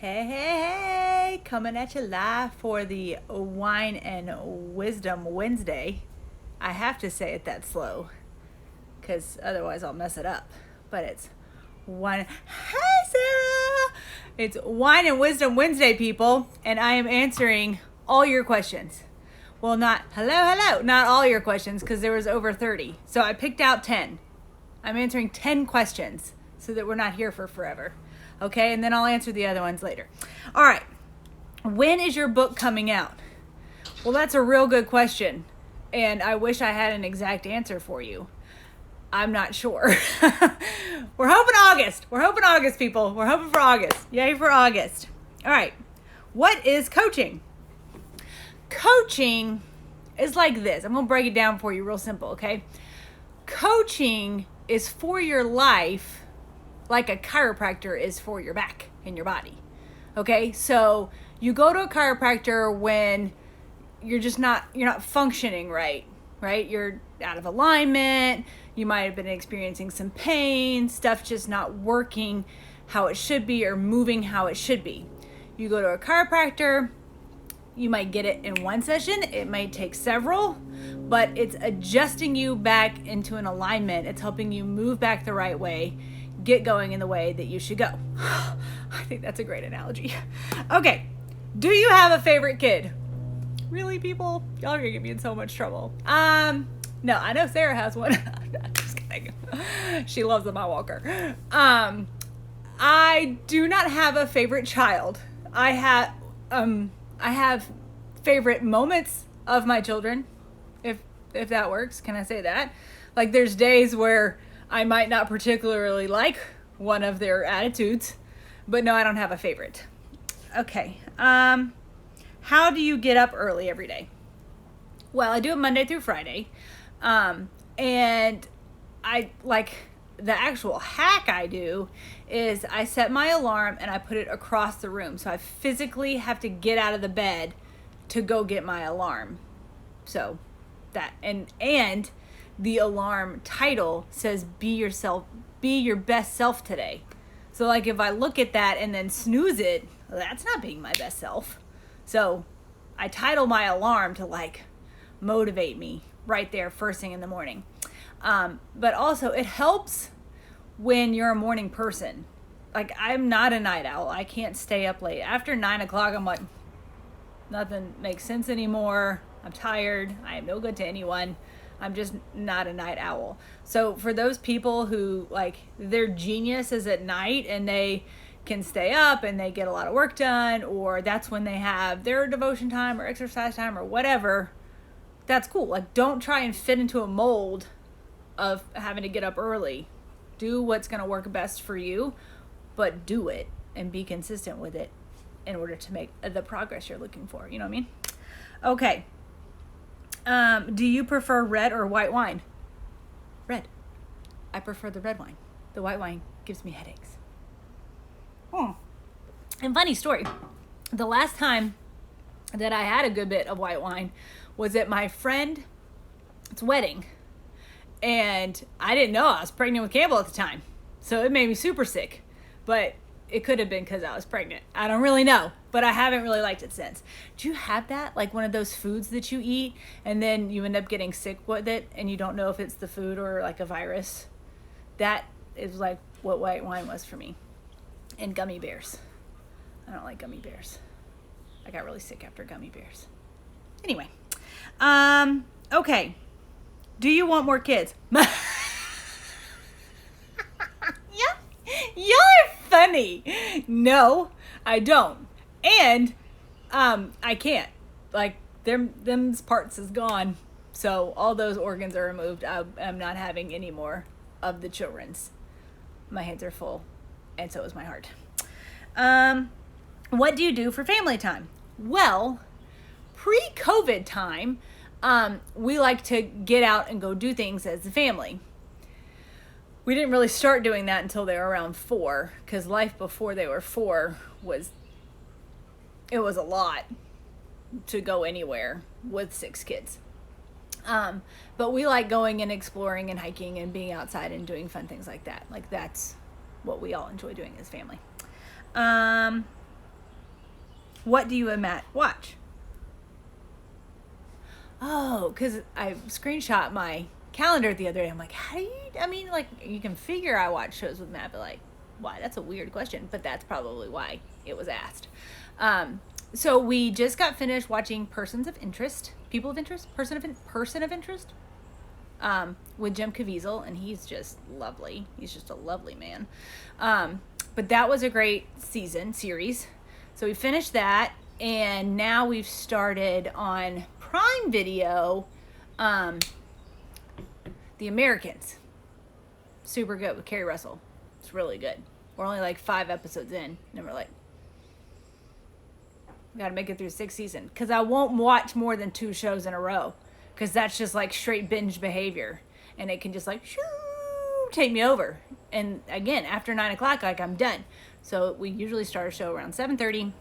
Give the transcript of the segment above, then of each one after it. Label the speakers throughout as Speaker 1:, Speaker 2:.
Speaker 1: Hey, hey, hey, coming at you live for the Wine and Wisdom Wednesday. I have to say it that slow because otherwise I'll mess it up. But it's wine. Hey, Sarah! It's Wine and Wisdom Wednesday, people, and I am answering all your questions. Well, not hello, not all your questions because there was over 30. So I picked out 10. I'm answering 10 questions so that we're not here for forever. Okay, and then I'll answer the other ones later. All right, when is your book coming out? Well, that's a real good question, and I wish I had an exact answer for you. I'm not sure. We're hoping August. We're hoping August, people. We're hoping for August. Yay for August. All right, what is coaching? Coaching is like this. I'm going to break it down for you real simple, okay? Coaching is for your life like a chiropractor is for your back and your body. Okay? So you go to a chiropractor when you're not functioning right? You're out of alignment. You might have been experiencing some pain, stuff just not working how it should be or moving how it should be. You go to a chiropractor, you might get it in one session, it might take several, but it's adjusting you back into an alignment. It's helping you move back the right way, get going in the way that you should go. I think that's a great analogy. Okay, do you have a favorite kid? Really, people? Y'all are gonna get me in so much trouble. No, I know Sarah has one. I'm just kidding. She loves the Mile Walker. I do not have a favorite child. I have favorite moments of my children, if that works. Can I say that? Like, there's days where I might not particularly like one of their attitudes, but no, I don't have a favorite. Okay. How do you get up early every day? Well, I do it Monday through Friday. And I like the actual hack I do is I set my alarm and I put it across the room. So I physically have to get out of the bed to go get my alarm. So that, and the alarm title says be yourself, be your best self today. So like if I look at that and then snooze it, well, that's not being my best self. So I title my alarm to like motivate me right there first thing in the morning. But also it helps when you're a morning person. Like, I'm not a night owl. I can't stay up late. After 9 o'clock, I'm like, nothing makes sense anymore. I'm tired. I am no good to anyone. I'm just not a night owl. So for those people who like their genius is at night and they can stay up and they get a lot of work done, or that's when they have their devotion time or exercise time or whatever, that's cool. Like, don't try and fit into a mold of having to get up early. Do what's going to work best for you, but do it and be consistent with it in order to make the progress you're looking for. You know what I mean? Okay. Do you prefer red or white wine? Red. I prefer the red wine. The white wine gives me headaches. And funny story. The last time that I had a good bit of white wine was at my friend's wedding. And I didn't know I was pregnant with Campbell at the time. So it made me super sick. But it could have been because I was pregnant. I don't really know. But I haven't really liked it since. Do you have that? Like one of those foods that you eat and then you end up getting sick with it and you don't know if it's the food or like a virus? That is like what white wine was for me. And gummy bears. I don't like gummy bears. I got really sick after gummy bears. Anyway. Okay. Do you want more kids? Yeah. Y'all are funny. No, I don't. And I can't. Like, them parts is gone. So all those organs are removed. I'm not having any more of the children's. My hands are full. And so is my heart. What do you do for family time? Well, pre-COVID time, we like to get out and go do things as a family. We didn't really start doing that until they were around 4, because life before they were 4 was a lot to go anywhere with 6 kids. But we like going and exploring and hiking and being outside and doing fun things like that. Like, that's what we all enjoy doing as family. What do you and Matt watch? Oh, because I screenshot my calendar the other day. I'm like, how do you, I mean, like, you can figure I watch shows with Matt, but like, why? That's a weird question, but that's probably why it was asked. So we just got finished watching Persons of Interest, People of Interest, Person of Interest, with Jim Caviezel, and he's just lovely. He's just a lovely man. But that was a great series. So we finished that, and now we've started on Prime Video, The Americans. Super good with Kerry Russell. It's really good. We're only like 5 episodes in, and we're like, we gotta make it through 6th season. Because I won't watch more than 2 shows in a row. Because that's just like straight binge behavior. And it can just like, shoo, take me over. And again, after 9 o'clock, like, I'm done. So we usually start a show around 7:30,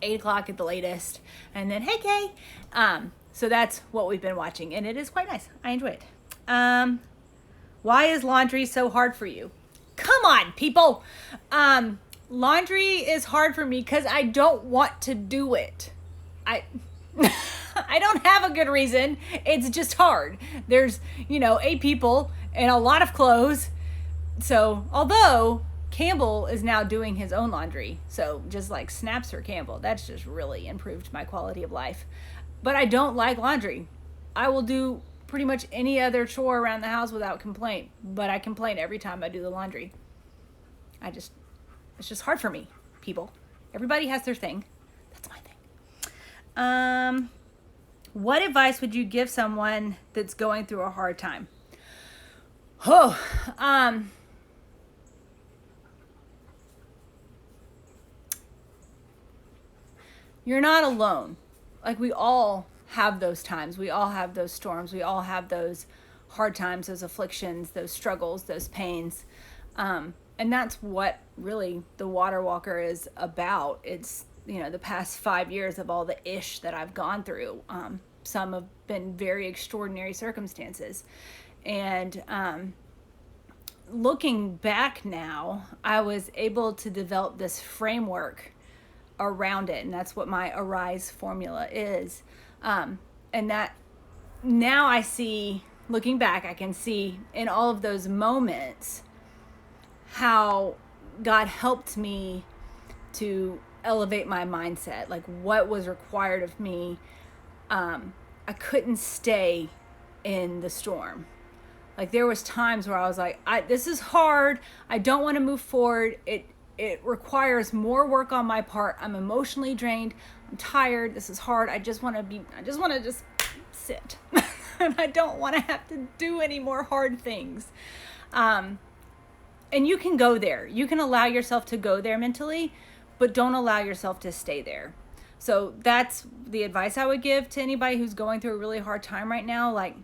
Speaker 1: 8 o'clock at the latest. And then, hey, Kay. So that's what we've been watching. And it is quite nice. I enjoy it. Why is laundry so hard for you? Come on, people. Laundry is hard for me because I don't want to do it. I don't have a good reason. It's just hard. There's, 8 people and a lot of clothes. So, although Campbell is now doing his own laundry, so just like snaps for Campbell, that's just really improved my quality of life. But I don't like laundry. I will do pretty much any other chore around the house without complaint, but I complain every time I do the laundry. It's just hard for me, people. Everybody has their thing. That's my thing. What advice would you give someone that's going through a hard time? You're not alone. Like, we all have those times. We all have those storms. We all have those hard times, those afflictions, those struggles, those pains. And that's what really the Water Walker is about. It's, the past 5 years of all the ish that I've gone through. Some have been very extraordinary circumstances. And looking back now, I was able to develop this framework around it. And that's what my Arise formula is. And that now I see, looking back, I can see in all of those moments how God helped me to elevate my mindset, like what was required of me. I couldn't stay in the storm. Like, there was times where I was like, this is hard. I don't want to move forward. It requires more work on my part. I'm emotionally drained. I'm tired. This is hard. I just want to just sit. And I don't want to have to do any more hard things. And you can go there. You can allow yourself to go there mentally, but don't allow yourself to stay there. So that's the advice I would give to anybody who's going through a really hard time right now. Like,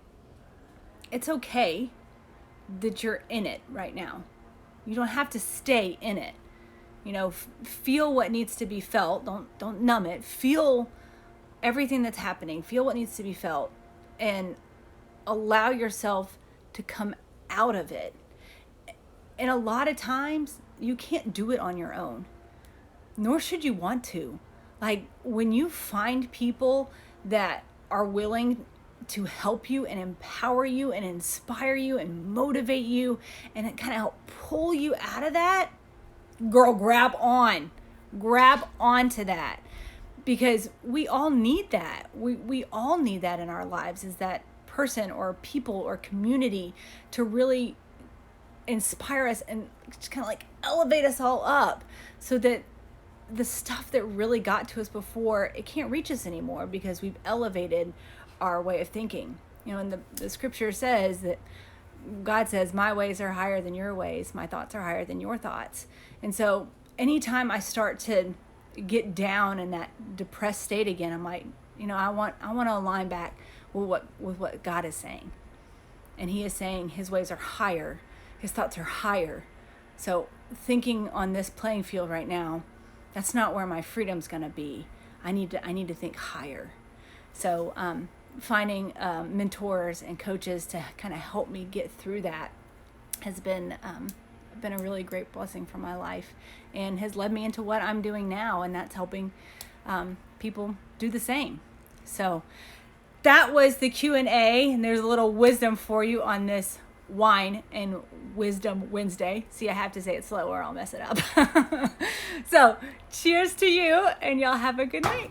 Speaker 1: it's okay that you're in it right now. You don't have to stay in it. Feel what needs to be felt. Don't numb it. Feel everything that's happening. Feel what needs to be felt, and allow yourself to come out of it. And a lot of times you can't do it on your own, nor should you want to. Like, when you find people that are willing to help you and empower you and inspire you and motivate you and kind of help pull you out of that, girl, grab onto that, because we all need that. We all need that in our lives, is that person or people or community to really inspire us and just kind of like elevate us all up, so that the stuff that really got to us before, it can't reach us anymore, because we've elevated our way of thinking. And the scripture says that God says, my ways are higher than your ways, my thoughts are higher than your thoughts. And so anytime I start to get down in that depressed state again, I'm like, I want to align back with what God is saying. And he is saying his ways are higher, his thoughts are higher. So thinking on this playing field right now, that's not where my freedom's going to be. I need to think higher. So finding mentors and coaches to kind of help me get through that has been a really great blessing for my life, and has led me into what I'm doing now, and that's helping people do the same. So that was the Q&A, and there's a little wisdom for you on this Wine and Wisdom Wednesday. See, I have to say it slow or I'll mess it up. So cheers to you, and y'all have a good night.